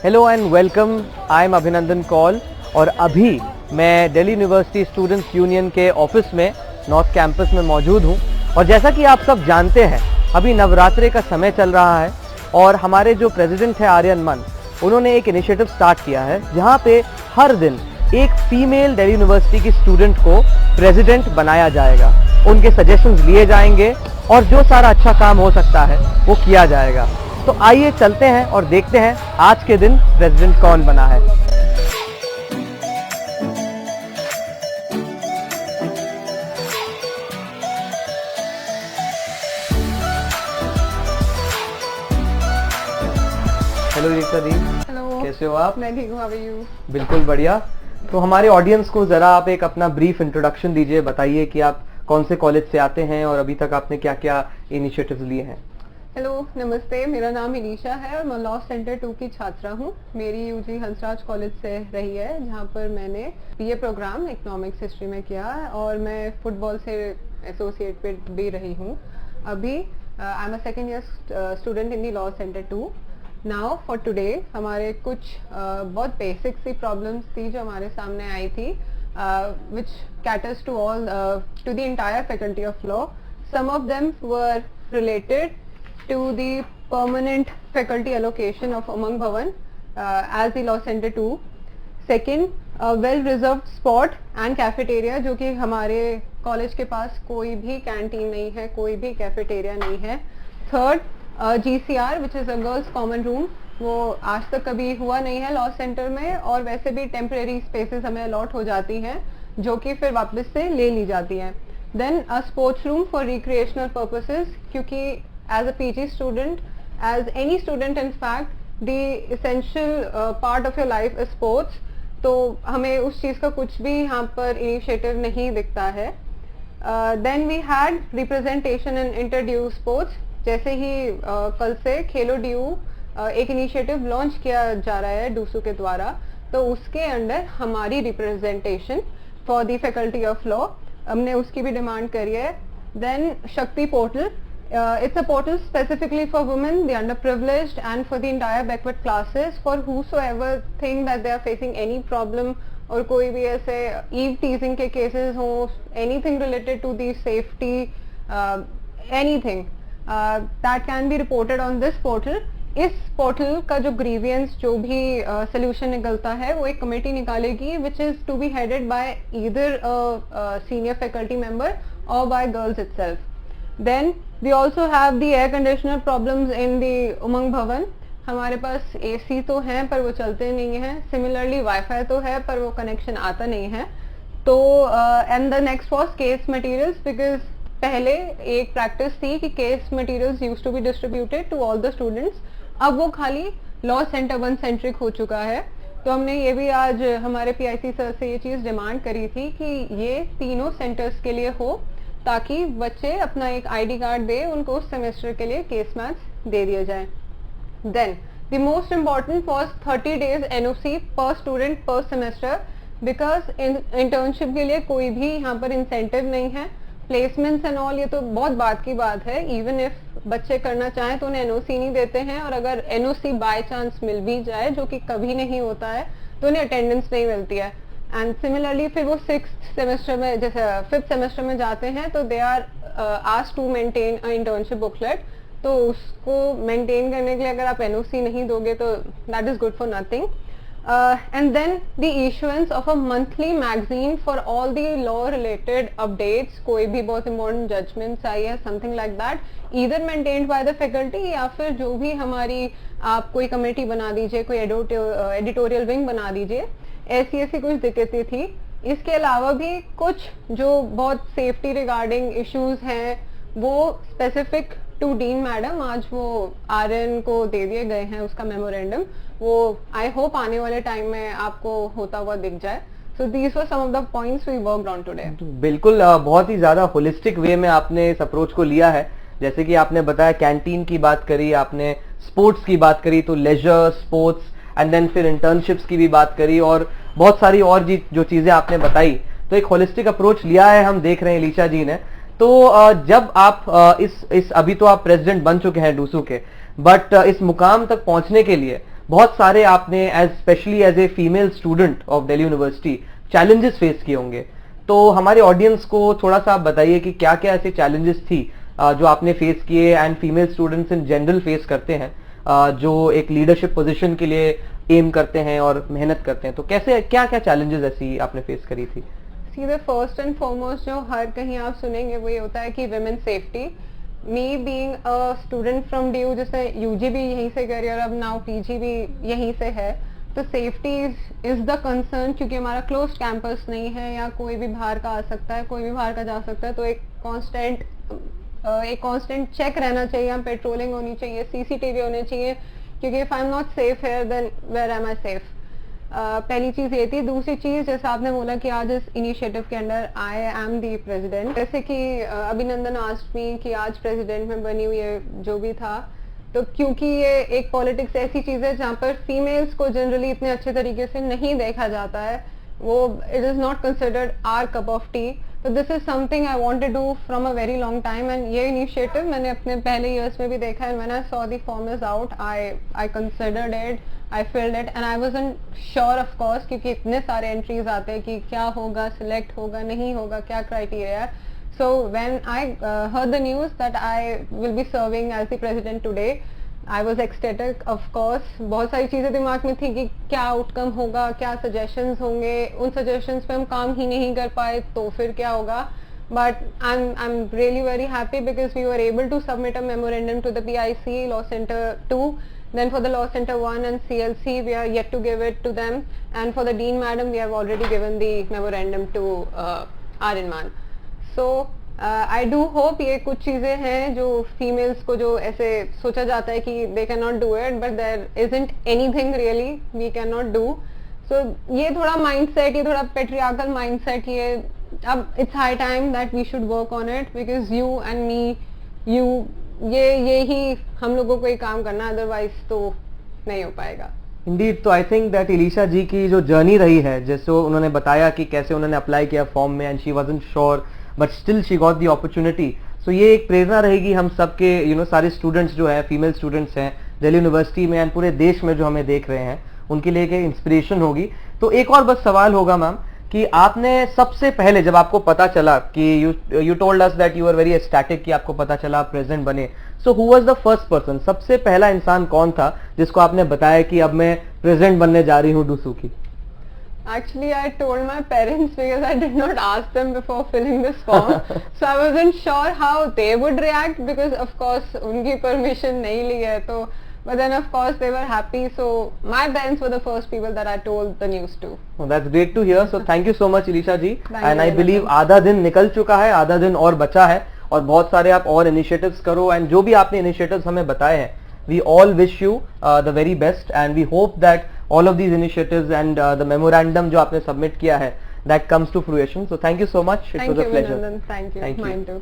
Hello and welcome, I am अभिनंदन कौल और अभी मैं दिल्ली यूनिवर्सिटी स्टूडेंट्स यूनियन के ऑफिस में नॉर्थ कैंपस में मौजूद हूं। और जैसा कि आप सब जानते हैं, अभी नवरात्रे का समय चल रहा है और हमारे जो प्रेसिडेंट है आर्यन मन, उन्होंने एक इनिशिएटिव स्टार्ट किया है जहां पे हर दिन एक फीमेल दिल्ली यूनिवर्सिटी की स्टूडेंट को प्रेसिडेंट बनाया जाएगा। उनके सजेशंस लिए जाएंगे और जो सारा अच्छा काम हो सकता है वो किया जाएगा। तो आइए चलते हैं और देखते हैं आज के दिन प्रेसिडेंट कौन बना है। हेलो रीता दी, हेलो, कैसे हो आप? मैं ठीक हूँ, हाउ आर यू? बिल्कुल बढ़िया। तो हमारे ऑडियंस को जरा आप एक अपना ब्रीफ इंट्रोडक्शन दीजिए, बताइए कि आप कौन से कॉलेज से आते हैं और अभी तक आपने क्या क्या इनिशिएटिव्स लिए हैं। हेलो, नमस्ते, मेरा नाम इलीशा है और मैं लॉ सेंटर 2 की छात्रा हूँ। मेरी यूजी हंसराज कॉलेज से रही है जहाँ पर मैंने बीए प्रोग्राम इकोनॉमिक्स हिस्ट्री में किया और मैं फुटबॉल से एसोसिएटेड भी रही हूँ। अभी I am a second year student in the law centre 2। Now for today हमारे कुछ बहुत बेसिक सी प्रॉब्लम्स थी जो हमारे सामने आई थी, which caters to all to the entire faculty of law. Some of them were related to the permanent faculty allocation of Umang Bhavan as the Law Center 2. Second, well reserved spot and cafeteria, जो कि हमारे college के पास कोई भी canteen नहीं है, कोई भी कैफेटेरिया नहीं है। Third, GCR which is a girls common room, वो आज तक कभी हुआ नहीं है लॉ सेंटर में और वैसे भी टेम्परेरी स्पेसेस हमें अलॉट हो जाती हैं जो कि फिर वापस से ले ली जाती हैं। Then a sports room for recreational purposes, क्योंकि as a PG student, as any student in fact, the essential part of your life is sports, तो हमें उस चीज़ का कुछ भी यहाँ पर इनिशिएटिव नहीं दिखता है। Then we had representation in inter-DU sports, जैसे ही कल से खेलो DU एक इनिशिएटिव लॉन्च किया जा रहा है डूसू के द्वारा, तो उसके अंडर हमारी representation for the faculty of law हमने उसकी भी डिमांड करी है। देन शक्ति portal, it's a portal specifically for women, the underprivileged, and for the entire backward classes, for whosoever think that they are facing any problem और कोई भी ऐसे eve teasing के cases हो, anything related to the safety, anything that can be reported on this portal. इस portal का जो grievance जो भी सोल्यूशन निकलता है वो एक कमेटी निकालेगी which is to be headed by either a senior faculty member or by girls itself. Then we also have the air conditioner problems in the Umang Bhavan. हमारे पास AC तो हैं पर वो चलते नहीं हैं, सिमिलरली वाईफाई तो है पर वो कनेक्शन आता नहीं है। तो and the next was case materials, because पहले एक प्रैक्टिस थी कि case materials used to be distributed to all the students, अब वो खाली लॉ सेंटर 1 सेंट्रिक हो चुका है। तो हमने ये भी आज हमारे PIC सर से ये चीज़ डिमांड करी थी कि ये तीनों सेंटर्स के लिए हो ताकि बच्चे अपना एक ID कार्ड दे, उनको उस सेमेस्टर के लिए केस मैथ्स दे दिया जाए। Then the most important was 30 days NOC पर स्टूडेंट पर सेमेस्टर, बिकॉज इंटर्नशिप के लिए कोई भी यहाँ पर इंसेंटिव नहीं है। प्लेसमेंट्स एंड ऑल ये तो बहुत बात की बात है, इवन इफ बच्चे करना चाहें तो उन्हें NOC नहीं देते हैं, और अगर NOC बाय चांस मिल भी जाए, जो कि कभी नहीं होता है, तो उन्हें अटेंडेंस नहीं मिलती है। एंड सिमिलरली फिर वो 6th सेमेस्टर में, जैसे 5th सेमेस्टर में जाते हैं तो they are asked to maintain a internship booklet, तो उसको मेंटेन करने के लिए अगर आप NOC नहीं दोगे तो that is good for nothing. And then the issuance of a monthly magazine for all the law related updates, कोई भी बहुत इंपॉर्टेंट जजमेंट्स आई है, something like that, either maintained by the faculty या फिर जो भी हमारी, आप कोई कमेटी बना दीजिए, कोई एडिटोरियल विंग बना दीजिए, ऐसी कुछ दिक्कतें थी। इसके अलावा भी कुछ जो बहुत सेफ्टी रिगार्डिंग इश्यूज हैं वो स्पेसिफिक टू डीन मैडम आज वो आर्यन को दे दिए गए हैं, उसका मेमोरेंडम, वो आई होप आने वाले टाइम में आपको होता हुआ दिख जाए। So these were some of the points we worked on today. बिल्कुल, बहुत ही ज्यादा होलिस्टिक वे में आपने इस अप्रोच को लिया है। जैसे कि आपने बताया कैंटीन की बात करी, आपने स्पोर्ट्स की बात करी, तो लेजर स्पोर्ट्स एंड देन फिर इंटर्नशिप्स की भी बात करी और बहुत सारी और जो चीजें आपने बताई, तो एक होलिस्टिक अप्रोच लिया है, हम देख रहे हैं लीचा जी ने। तो जब आप इस अभी तो आप प्रेसिडेंट बन चुके हैं डूसू के, बट इस मुकाम तक पहुंचने के लिए बहुत सारे आपने as specially as a female student of Delhi university challenges face किए होंगे, तो हमारे ऑडियंस को थोड़ा सा आप बताइए कि क्या क्या ऐसे चैलेंजेस थी जो आपने फेस किए and female students in general face करते हैं जो एक लीडरशिप पोजीशन के लिए एम करते हैं और मेहनत करते हैं, तो कैसे क्या क्या चैलेंजेस ऐसी आपने फेस करी थी? सीधे फर्स्ट एंड फॉरमोस्ट जो हर कहीं आप सुनेंगे वो ये होता है कि women safety. Me being a student from DU, जिसने यूजी भी यहीं से करी और अब नाउ पीजी भी यहीं से है, तो सेफ्टी इज द कंसर्न, क्योंकि हमारा क्लोज कैंपस नहीं है, या कोई भी बाहर का आ सकता है, कोई भी बाहर का जा सकता है, तो एक कांस्टेंट चेक रहना चाहिए, हम पेट्रोलिंग होनी चाहिए, CCTV होने चाहिए, क्योंकि if I am not safe here then where am I safe. पहली चीज ये थी। दूसरी चीज, जैसे आपने बोला कि आज इस इनिशिएटिव के under I am the president, जैसे कि अभिनंदन आस्क्ड मी कि आज प्रेसिडेंट में बनी हुई है जो भी था, तो क्योंकि ये एक पॉलिटिक्स ऐसी चीज है जहाँ पर फीमेल्स को जनरली इतने अच्छे तरीके से नहीं देखा जाता है, वो it is not considered our cup of tea, so this is something I want to do from a very long time, and ये इनिशिएटिव मैंने अपने पहले ईयर्स में भी देखा है, when I saw the form is out I considered it, I filled it, and I wasn't sure of course, क्योंकि इतने सारे एंट्रीज आते हैं कि क्या होगा, सिलेक्ट होगा नहीं होगा, क्या क्राइटेरिया है। So when I heard the news that I will be serving as the president today, I was ecstatic, of course. बहुत सारी चीजें दिमाग में थी कि क्या आउटकम होगा, क्या सजेशंस होंगे, उन सजेशंस पे हम काम ही नहीं कर पाए तो फिर क्या होगा। But I'm really very happy because we were able to submit a memorandum to the PIC Law Center 2. Then for the Law Center 1 and CLC, we are yet to give it to them. And for the Dean Madam, we have already given the memorandum to Aryan Man. So I do hope ये कुछ चीजें हैं जो females को जो ऐसे सोचा जाता है कि they can not do it, but there isn't anything really we can not do. So ये थोड़ा माइंडसेट, ये थोड़ा पेट्रियार्कल माइंडसेट, ये अब it's high time that we should work on it, because you and me, ये ही हम लोगों को ही काम करना, अदरवाइज तो नहीं हो पाएगा। इंडीड, तो आई थिंक दैट इलीशा जी की जो जर्नी रही है, जैसे उन्होंने बताया कि कैसे उन्होंने अप्लाई किया फॉर्म में and she wasn't sure but still she got the opportunity, so ये एक प्रेरणा रहेगी हम सबके सारे स्टूडेंट्स जो है, फीमेल स्टूडेंट्स हैं दिल्ली यूनिवर्सिटी में एंड पूरे देश में जो हमें देख रहे हैं, उनके लिए एक इंस्पिरेशन होगी। तो एक और बस सवाल होगा मैम कि आपने सबसे पहले जब आपको पता चला कि you told us that you are very ecstatic, कि आपको पता चला प्रेसिडेंट बने, so who was the first person, सबसे पहला इंसान कौन था जिसको आपने बताया कि अब मैं प्रेसिडेंट बनने जा रही हूँ डूसू की? Actually, I told my parents because I did not ask them before filling this form. So I wasn't sure how they would react because of course उनकी permission नहीं ली है तो, but then of course they were happy. So my parents were the first people that I told the news to. Oh, that's great to hear. So thank you so much इलीशा ji. And I believe welcome. आधा दिन निकल चुका है, आधा दिन और बचा है और बहुत सारे आप और इनिशिएटिव्स करो एंड जो भी आपने इनिशिएटिव्स हमें बताए हैं, we all wish you the very best and we hope that all of these initiatives and the memorandum जो आपने सबमिट किया है that comes to fruition. So thank you so much. It was a pleasure. Thank you. Mine too.